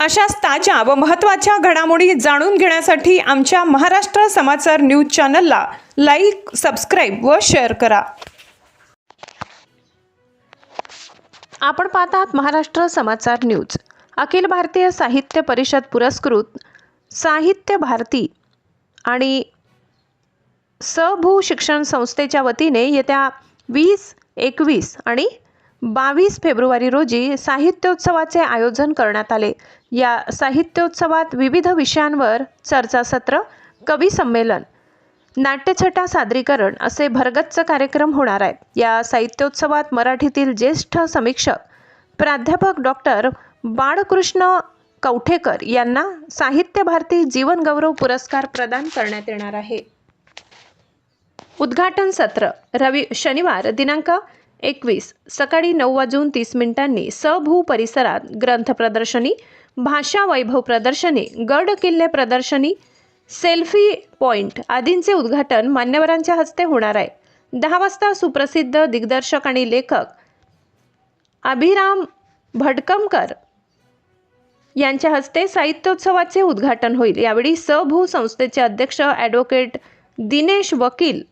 अशाच ताज्या व महत्त्वाच्या घडामोडी जाणून घेण्यासाठी आमच्या महाराष्ट्र समाचार न्यूज चॅनलला लाईक, सबस्क्राईब व शेअर करा. आपण पाहतात महाराष्ट्र समाचार न्यूज. अखिल भारतीय साहित्य परिषद पुरस्कृत साहित्य भारती आणि स.भू शिक्षण संस्थेच्या वतीने येत्या 20, 21 आणि 22 फेब्रुवारी रोजी साहित्योत्सवाचे आयोजन करण्यात आले. या साहित्योत्सवात विविध विषयांवर चर्चासत्र, कवी संमेलन, नाट्यछटा सादरीकरण असे भरगच्च कार्यक्रम होणार आहेत. या साहित्योत्सवात मराठीतील ज्येष्ठ समीक्षक प्राध्यापक डॉक्टर बाळकृष्ण कवठेकर यांना साहित्य भारती जीवन गौरव पुरस्कार प्रदान करण्यात येणार आहे. उद्घाटन सत्र शनिवार दिनांक 21 सकाळी 9:30 स.भू परिसरात ग्रंथ प्रदर्शनी, भाषा वैभव प्रदर्शनी, गड किल्ले प्रदर्शनी, सेल्फी पॉइंट आदींचे उद्घाटन मान्यवरांच्या हस्ते होणार आहे. 10 वाजता सुप्रसिद्ध दिग्दर्शक आणि लेखक अभिराम भडकमकर यांच्या हस्ते साहित्योत्सवाचे उद्घाटन होईल. यावेळी स.भू संस्थेचे अध्यक्ष ॲडव्होकेट दिनेश वकील,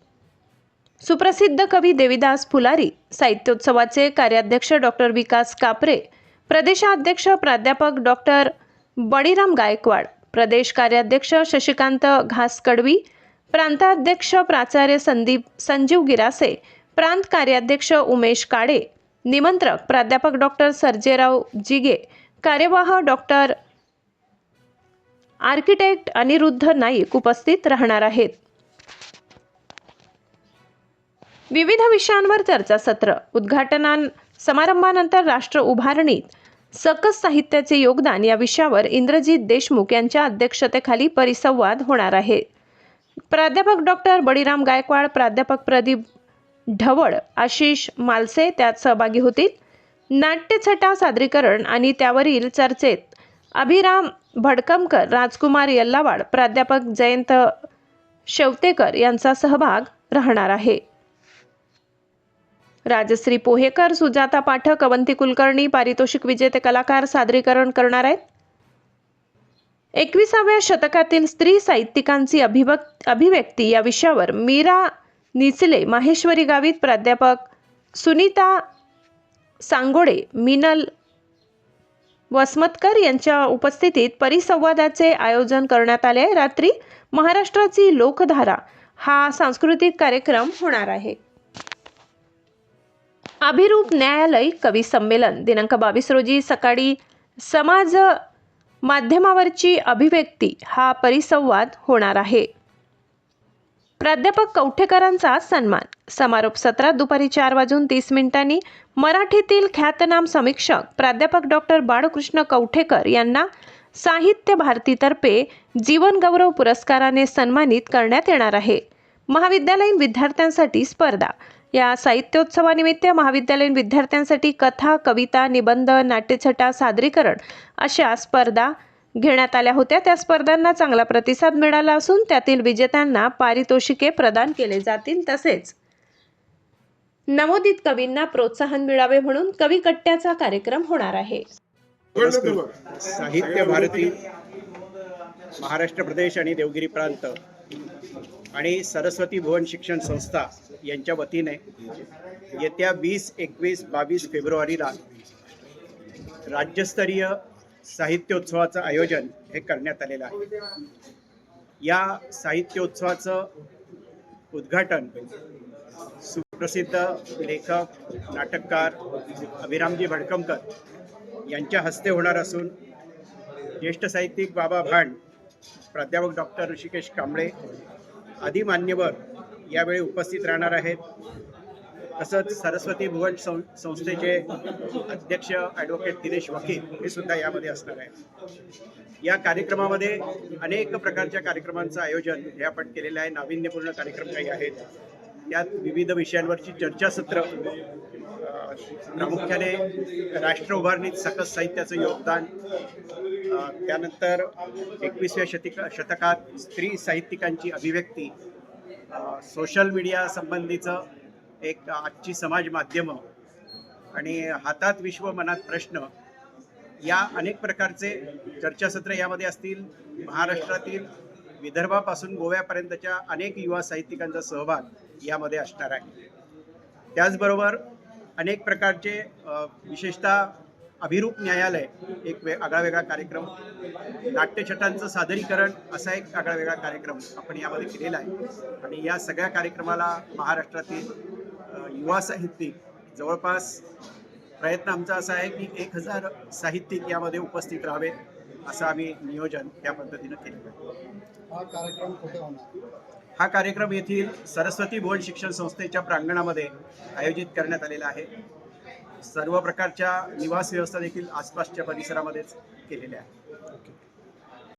सुप्रसिद्ध कवी देविदास फुलारी, साहित्योत्सवाचे कार्याध्यक्ष डॉक्टर विकास कापरे, प्रदेशाध्यक्ष प्राध्यापक डॉक्टर बळीराम गायकवाड, प्रदेश कार्याध्यक्ष शशिकांत घासकडवी, प्रांताध्यक्ष प्राचार्य संजीव गिरासे, प्रांत कार्याध्यक्ष उमेश काळे, निमंत्रक प्राध्यापक डॉक्टर सर्जेराव जिगे, कार्यवाह डॉक्टर आर्किटेक्ट अनिरुद्ध नाईक उपस्थित राहणार आहेत. विविध विषयांवर चर्चासत्र. उद्घाटन समारंभानंतर राष्ट्र उभारणीत सकस साहित्याचे योगदान या विषयावर इंद्रजित देशमुख यांच्या अध्यक्षतेखाली परिसंवाद होणार आहे. प्राध्यापक डॉक्टर बळीराम गायकवाड, प्राध्यापक प्रदीप ढवळ, आशिष मालसे त्यात सहभागी होतील. नाट्यछटा सादरीकरण आणि त्यावरील चर्चेत अभिराम भडकमकर, राजकुमार यल्लावाड, प्राध्यापक जयंत शेवतेकर यांचा सहभाग राहणार आहे. राजश्री पोहेकर, सुजाता पाठक, अवंती कुलकर्णी, पारितोषिक विजेते कलाकार सादरीकरण करणार आहेत. 21व्या शतकातील स्त्री साहित्यिकांची अभिव्यक्ती या विषयावर मीरा निचले, माहेश्वरी गावित, प्राध्यापक सुनीता सांगोडे, मिनल वसमतकर यांच्या उपस्थितीत परिसंवादाचे आयोजन करण्यात आले आहे. रात्री महाराष्ट्राची लोकधारा हा सांस्कृतिक कार्यक्रम होणार आहे. अभिरूप न्यायालय कवी संमेलन दिनांक 22 रोजी सकाळी समाज माध्यमावरची अभिव्यक्ती हा परिसंवाद होणार आहे. प्राध्यापक कवठेकरांचा सन्मान. समारोप सत्रात दुपारी 4:30 मराठीतील ख्यातनाम समीक्षक प्राध्यापक डॉक्टर बाळकृष्ण कवठेकर यांना साहित्य भारतीतर्फे जीवन गौरव पुरस्काराने सन्मानित करण्यात येणार आहे. महाविद्यालयीन विद्यार्थ्यांसाठी स्पर्धा. या साहित्योत्सवानिमित्त महाविद्यालयीन विद्यार्थ्यांसाठी कथा, कविता, निबंध, नाट्यछटा सादरीकरण अशा स्पर्धा घेण्यात आल्या होत्या. त्या स्पर्धांना चांगला प्रतिसाद मिळाला असून त्यातील विजेत्यांना पारितोषिके प्रदान केले जातील. तसेच नवोदित कवींना प्रोत्साहन मिळावे म्हणून कवी कट्ट्याचा कार्यक्रम होणार आहे. साहित्य भारती, महाराष्ट्र प्रदेश आणि देवगिरी प्रांत आणि सरस्वती भुवन शिक्षण संस्था यांच्या वतीने येत्या 20, 21, 22 फेब्रुवारीला राज्यस्तरीय साहित्योत्सवाचं आयोजन हे करण्यात आलेलं आहे. या साहित्योत्सवाचं उद्घाटन सुप्रसिद्ध लेखक, नाटककार अभिरामजी भडकमकर यांच्या हस्ते होणार असून ज्येष्ठ साहित्यिक बाबा भांड, प्राध्यापक डॉक्टर ऋषिकेश कांबळे आदी मान्यवर यावेळी उपस्थित राहणार आहेत. तसंच सरस्वती भुवन संस्थेचे अध्यक्ष ॲडव्होकेट दिनेश वकील हे सुद्धा यामध्ये असणार आहेत. या कार्यक्रमामध्ये अनेक प्रकारच्या कार्यक्रमांचं आयोजन हे आपण केलेलं आहे. नाविन्यपूर्ण कार्यक्रम काही आहेत. यात विविध विषयांवरची चर्चासत्र, प्रामुख्याने राष्ट्र उभारणीत सकस साहित्याचं योगदान, त्यानंतर 21व्या शतकात स्त्री साहित्यिकांची अभिव्यक्ती, सोशल मीडिया संबंधीचं एक आजची समाज माध्यमं आणि हातात विश्व मनात प्रश्न या अनेक प्रकारचे चर्चासत्र यामध्ये असतील. महाराष्ट्रातील विदर्भापासून गोव्यापर्यंतच्या अनेक युवा साहित्यिकांचा सहभाग यामध्ये असणार आहे. त्याचबरोबर अनेक प्रकारचे विशेषतः अभिरूप न्यायालय एक आगळा वेगळा कार्यक्रम, नाट्यछटांचं सादरीकरण असा एक आगळा वेगळा कार्यक्रम आपण यामध्ये केलेला आहे. आणि या सगळ्या कार्यक्रमाला महाराष्ट्रातील युवा साहित्यिक जवळपास प्रयत्न आमचा असा आहे की 1000 साहित्यिक यामध्ये उपस्थित राहावेत असं आम्ही नियोजन त्या पद्धतीनं केलेलं आहे. हा कार्यक्रम कुठे होणार? हा कार्यक्रम येथील सरस्वती भुवन शिक्षण संस्थेच्या प्रांगणामध्ये आयोजित करण्यात आलेला आहे. सर्व प्रकारच्या निवास व्यवस्था देखील आसपासच्या परिसरामध्येच केलेल्या आहे.